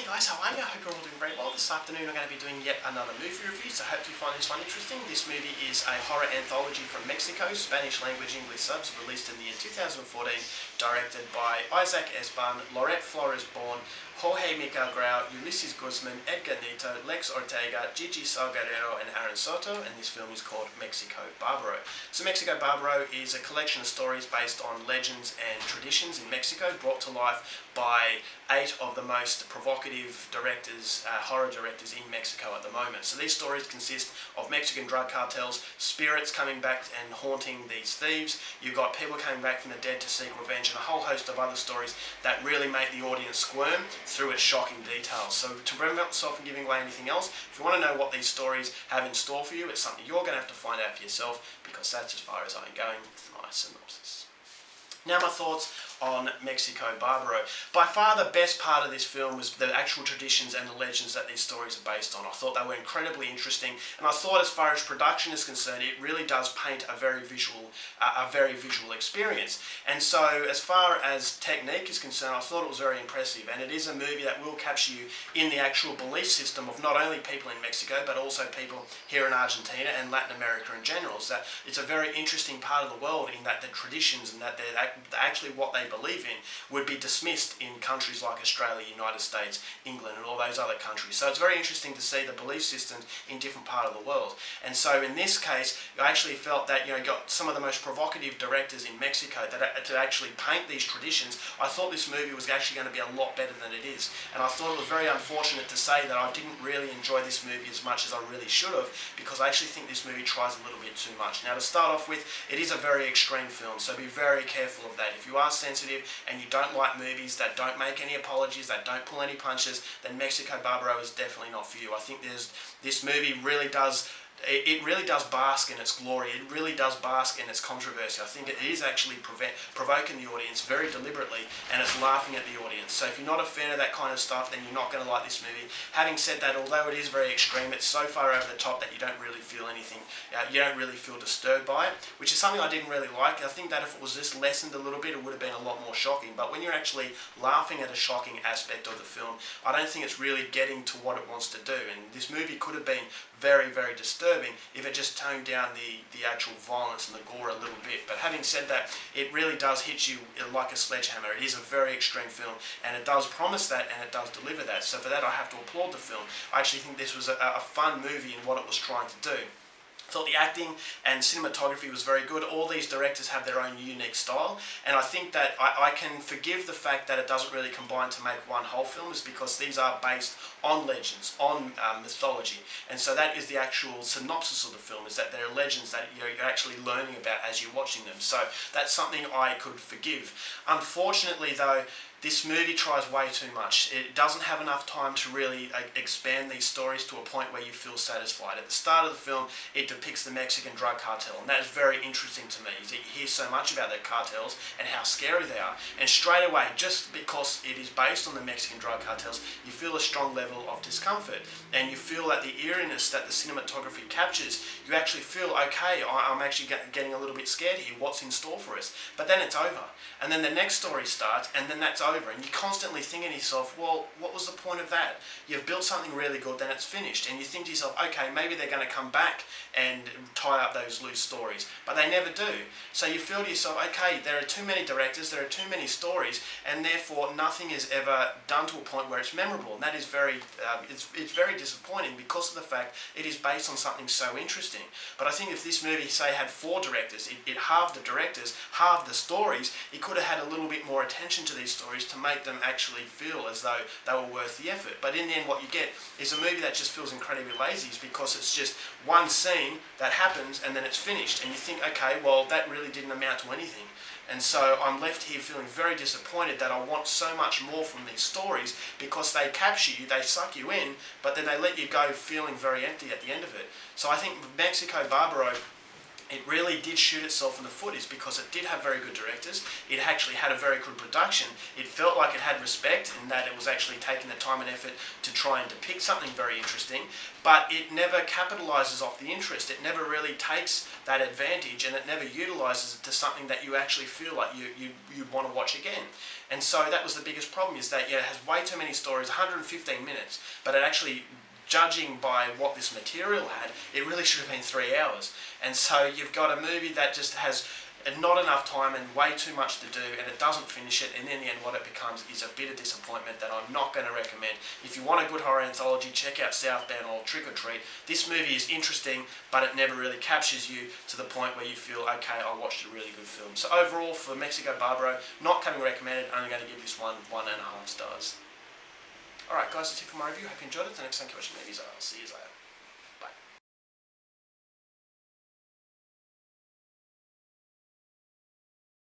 guys, how are you? I hope you're all doing very well. This afternoon I'm going to be doing yet another movie review, so I hope you find this one interesting. This movie is a horror anthology from Mexico, Spanish language English subs, released in the year 2014, directed by Isaac Esban, Loret Flores Born, Jorge Miguel Grau, Ulysses Guzman, Edgar Nito, Lex Ortega, Gigi Salguero and Aaron Soto, and this film is called Mexixo Barbaro. So Mexixo Barbaro is a collection of stories based on legends and traditions in Mexico, brought to life by 8 of the most provocative directors, horror directors in Mexico at the moment. So these stories consist of Mexican drug cartels, spirits coming back and haunting these thieves. You've got people coming back from the dead to seek revenge, and a whole host of other stories that really make the audience squirm through its shocking details. So to prevent myself from giving away anything else, if you want to know what these stories have in store for you, it's something you're going to have to find out for yourself, because that's as far as I'm going with my synopsis. Now my thoughts on Mexixo Barbaro. By far the best part of this film was the actual traditions and the legends that these stories are based on. I thought they were incredibly interesting, and I thought as far as production is concerned, it really does paint a very visual experience. And so as far as technique is concerned, I thought it was very impressive, and it is a movie that will capture you in the actual belief system of not only people in Mexico, but also people here in Argentina and Latin America in general. So it's a very interesting part of the world in that the traditions and that they're actually what they believe in would be dismissed in countries like Australia, United States, England and all those other countries. So it's very interesting to see the belief systems in different parts of the world. And so in this case, I actually felt that you got some of the most provocative directors in Mexico that to actually paint these traditions. I thought this movie was actually going to be a lot better than it is. And I thought it was very unfortunate to say that I didn't really enjoy this movie as much as I really should have, because I actually think this movie tries a little bit too much. Now to start off with, it is a very extreme film, so be very careful of that. If you are sensitive and you don't like movies that don't make any apologies, that don't pull any punches, then Mexixo Barbaro is definitely not for you. I think this movie really does bask in its glory. It really does bask in its controversy. I think it is actually provoking the audience very deliberately, and it's laughing at the audience. So if you're not a fan of that kind of stuff, then you're not going to like this movie. Having said that, although it is very extreme, it's so far over the top that you don't really feel anything. You don't really feel disturbed by it, which is something I didn't really like. I think that if it was just lessened a little bit, it would have been a lot more shocking. But when you're actually laughing at a shocking aspect of the film, I don't think it's really getting to what it wants to do. And this movie could have been very, very disturbing if it just toned down the actual violence and the gore a little bit. But having said that, it really does hit you like a sledgehammer. It is a very extreme film, and it does promise that, and it does deliver that. So for that, I have to applaud the film. I actually think this was a fun movie in what it was trying to do. I thought the acting and cinematography was very good. All these directors have their own unique style, and I think that I can forgive the fact that it doesn't really combine to make one whole film, is because these are based on legends, on mythology, and so that is the actual synopsis of the film, is that there are legends that you're actually learning about as you're watching them. So that's something I could forgive. Unfortunately though, this movie tries way too much. It doesn't have enough time to really expand these stories to a point where you feel satisfied. At the start of the film, it depicts the Mexican drug cartel, and that is very interesting to me. You hear so much about the cartels and how scary they are, and straight away, just because it is based on the Mexican drug cartels, you feel a strong level of discomfort, and you feel that the eeriness that the cinematography captures, you actually feel, okay, I'm actually getting a little bit scared here, what's in store for us? But then it's over, and then the next story starts, and then that's over, and you're constantly thinking to yourself, well, what was the point of that? You've built something really good, then it's finished, and you think to yourself, okay, maybe they're going to come back and tie up those loose stories, but they never do. So you feel to yourself, okay, there are too many directors, there are too many stories, and therefore nothing is ever done to a point where it's memorable, and that is very, it's very disappointing, because of the fact it is based on something so interesting. But I think if this movie, say, had 4 directors, it halved the directors, halved the stories, it could have had a little bit more attention to these stories to make them actually feel as though they were worth the effort. But in the end, what you get is a movie that just feels incredibly lazy, because it's just one scene that happens and then it's finished, and you think, okay, well, that really didn't amount to anything. And so I'm left here feeling very disappointed that I want so much more from these stories, because they capture you, they suck you in, but then they let you go feeling very empty at the end of it. So I think Mexixo Barbaro it really did shoot itself in the foot is because it did have very good directors. It actually had a very good production. It felt like it had respect in that it was actually taking the time and effort to try and depict something very interesting, but it never capitalizes off the interest. It never really takes that advantage, and it never utilizes it to something that you actually feel like you'd want to watch again. And so that was the biggest problem, is that it has way too many stories, 115 minutes, but it actually, judging by what this material had, it really should have been 3 hours. And so you've got a movie that just has not enough time and way too much to do, and it doesn't finish it, and in the end what it becomes is a bit of disappointment that I'm not going to recommend. If you want a good horror anthology, check out Southbound or Trick or Treat. This movie is interesting, but it never really captures you to the point where you feel, okay, I watched a really good film. So overall, for Mexixo Barbaro, not coming recommended, only going to give this one 1.5 stars. Alright guys, that's it for my review. Hope you enjoyed it. The next time you watch movies, I'll see you later.